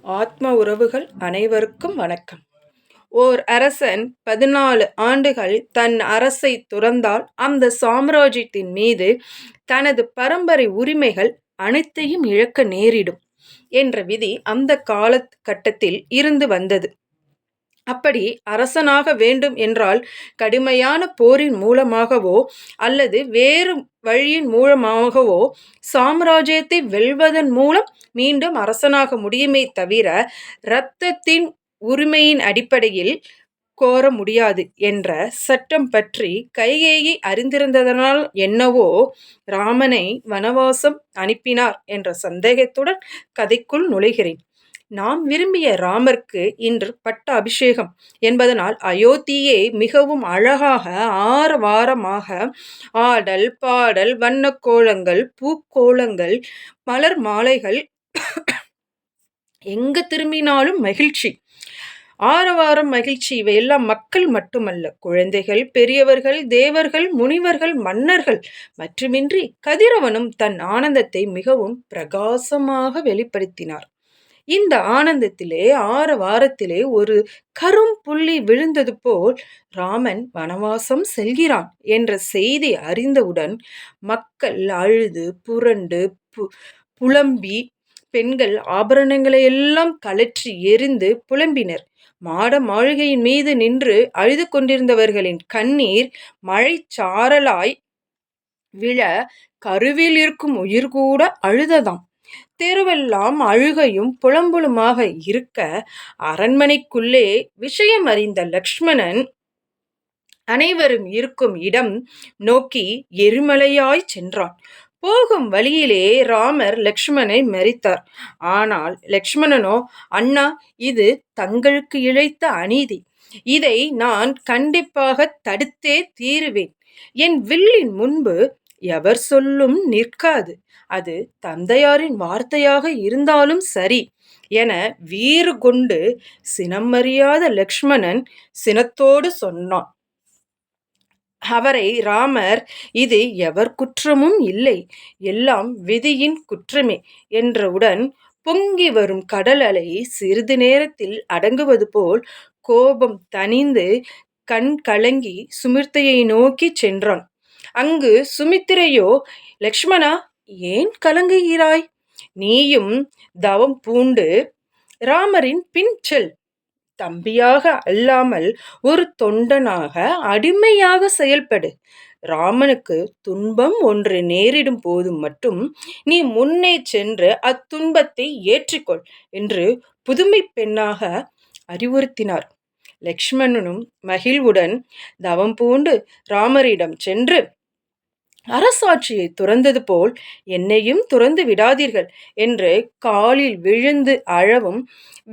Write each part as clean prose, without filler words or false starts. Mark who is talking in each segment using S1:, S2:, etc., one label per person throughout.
S1: ஆத்ம உறவுகள் அனைவருக்கும் வணக்கம். ஓர் அரசன் 14 ஆண்டுகள் தன் அரசை துறந்தால் அந்த சாம்ராஜ்யத்தின் மீது தனது பரம்பரை உரிமைகள் அனைத்தையும் இழக்க நேரிடும் என்ற விதி அந்த காலகட்டத்தில் இருந்து வந்தது. அப்படி அரசனாக வேண்டும் என்றால் கடுமையான போரின் மூலமாகவோ அல்லது வேறு வழியின் மூலமாகவோ சாம்ராஜ்யத்தை வெல்வதன் மூலம் மீண்டும் அரசனாக முடியுமே தவிர இரத்தத்தின் உரிமையின் அடிப்படையில் கோர முடியாது என்ற சட்டம் பற்றி கைகேயி அறிந்திருந்ததனால் என்னவோ ராமனை வனவாசம் அனுப்பினார் என்ற சந்தேகத்துடன் கதைக்குள் நுழைகிறேன். நாம் விரும்பிய ராமருக்கு இன்று பட்ட அபிஷேகம் என்பதனால் அயோத்தியை மிகவும் அழகாக ஆரவாரமாக ஆடல் பாடல் வண்ணக்கோலங்கள் பூக்கோலங்கள் மலர் மாலைகள் எங்கு திரும்பினாலும் மகிழ்ச்சி ஆரவாரம் மகிழ்ச்சி. இவையெல்லாம் மக்கள் மட்டுமல்ல, குழந்தைகள், பெரியவர்கள், தேவர்கள், முனிவர்கள், மன்னர்கள் மட்டுமின்றி கதிரவனும் தன் ஆனந்தத்தை மிகவும் பிரகாசமாக வெளிப்படுத்தினார். இந்த ஆனந்தத்திலே ஆரவாரத்திலே ஒரு கரும் புள்ளி விழுந்தது போல் ராமன் வனவாசம் செல்கிறான் என்ற செய்தி அறிந்தவுடன் மக்கள் அழுது புரண்டு புலம்பி பெண்கள் ஆபரணங்களை எல்லாம் கழற்றி எறிந்து புலம்பினர். மாட மாளிகையின் மீது நின்று அழுது கொண்டிருந்தவர்களின் கண்ணீர் மழை சாரலாய் விழ கருவில் இருக்கும் உயிர் கூட அழுததாம். தெருவெல்லாம் அழுகையும் புலம்பலுமாக இருக்க அரண்மனைக்குள்ளே விஷயம் அறிந்த லக்ஷ்மணன் அனைவரும் இருக்கும் இடம் நோக்கி எரிமலையாய் சென்றான். போகும் வழியிலே ராமர் லக்ஷ்மணனை மறித்தார். ஆனால் லக்ஷ்மணனோ, அண்ணா, இது தங்களுக்கு இழைத்த அநீதி. இதை நான் கண்டிப்பாக தடுத்தே தீருவேன். என் வில்லின் முன்பு எவர் சொல்லும் நிற்காது. அது தந்தையாரின் வார்த்தையாக இருந்தாலும் சரி என வீறு கொண்டு சினமறியாத லக்ஷ்மணன் சினத்தோடு சொன்னான். அவரை ராமர், இது எவர் குற்றமும் இல்லை, எல்லாம் விதியின் குற்றமே என்றவுடன் பொங்கி வரும் கடல் அலை சிறிது நேரத்தில் அடங்குவது போல் கோபம் தணிந்து கண் கலங்கி சுமித்திரையை நோக்கி சென்றான். அங்கு சுமித்திரையோ, லக்ஷ்மணா, ஏன் கலங்குகிறாய்? நீயும் தவம் பூண்டு ராமரின் பின் செல். தம்பியாக அல்லாமல் ஒரு தொண்டனாக அடிமையாக செயல்படு. ராமனுக்கு துன்பம் ஒன்று நேரிடும் போது மட்டும் நீ முன்னே சென்று அத்துன்பத்தை ஏற்றிக்கொள் என்று புதுமை பெண்ணாக அறிவுறுத்தினார். லக்ஷ்மணனும் மகிழ்வுடன் தவம் பூண்டு ராமரிடம் சென்று, அரசாட்சியை துறந்தது போல் என்னையும் துறந்து விடாதீர்கள் என்று காலில் விழுந்து அழவும்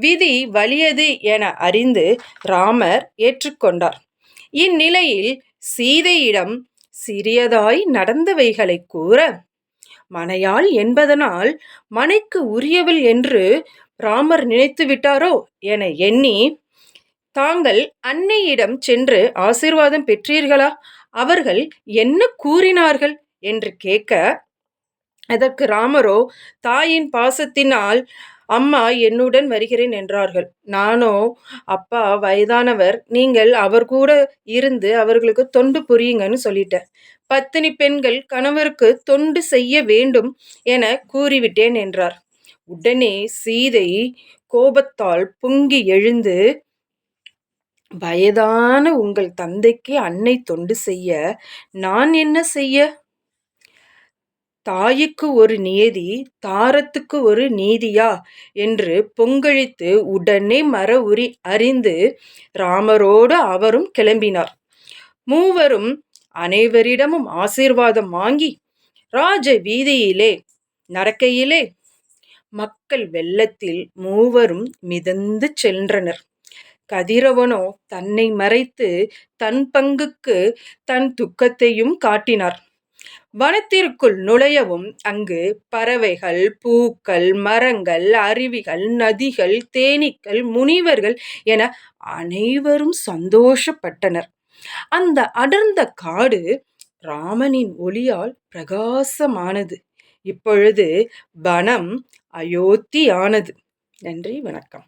S1: விதி வலியது என அறிந்து ராமர் ஏற்றுக்கொண்டார். இந்நிலையில் சீதையிடம் சிறியதாய் நடந்தவைகளை கூற, மனையாள் என்பதனால் மனைக்கு உரியவள் என்று ராமர் நினைத்து விட்டாரோ என எண்ணி, தாங்கள் அன்னையிடம் சென்று ஆசீர்வாதம் பெற்றீர்களா? அவர்கள் என்ன கூறினார்கள் என்று கேட்க, அதற்கு ராமரோ, தாயின் பாசத்தினால் அம்மா என்னுடன் வருகிறேன் என்றார்கள். நானோ, அப்பா வயதானவர், நீங்கள் அவர் கூட இருந்து அவர்களுக்கு தொண்டு புரியுங்கன்னு சொல்லிட்டேன். பத்தினி பெண்கள் கணவருக்கு தொண்டு செய்ய வேண்டும் என கூறிவிட்டேன் என்றார். உடனே சீதை கோபத்தால் பொங்கி எழுந்து, வயதான உங்கள் தந்தைக்கு அன்னை தொண்டு செய்ய நான் என்ன செய்ய? தாய்க்கு ஒரு நியதி, தாரத்துக்கு ஒரு நீதியா என்று பொங்கழித்து உடனே மர உரி அறிந்து ராமரோடு அவரும் கிளம்பினார். மூவரும் அனைவரிடமும் ஆசீர்வாதம் வாங்கி ராஜ வீதியிலே நடக்கையிலே மக்கள் வெள்ளத்தில் மூவரும் மிதந்து சென்றனர். கதிரவனோ தன்னை மறைத்து தன் பங்குக்கு தன் துக்கத்தையும் காட்டினார். வனத்திற்குள் நுழையவும் அங்கு பறவைகள், பூக்கள், மரங்கள், அருவிகள், நதிகள், தேனீக்கள், முனிவர்கள் என அனைவரும் சந்தோஷப்பட்டனர். அந்த அடர்ந்த காடு ராமனின் ஒளியால் பிரகாசமானது. இப்பொழுது வனம் அயோத்தியானது. நன்றி, வணக்கம்.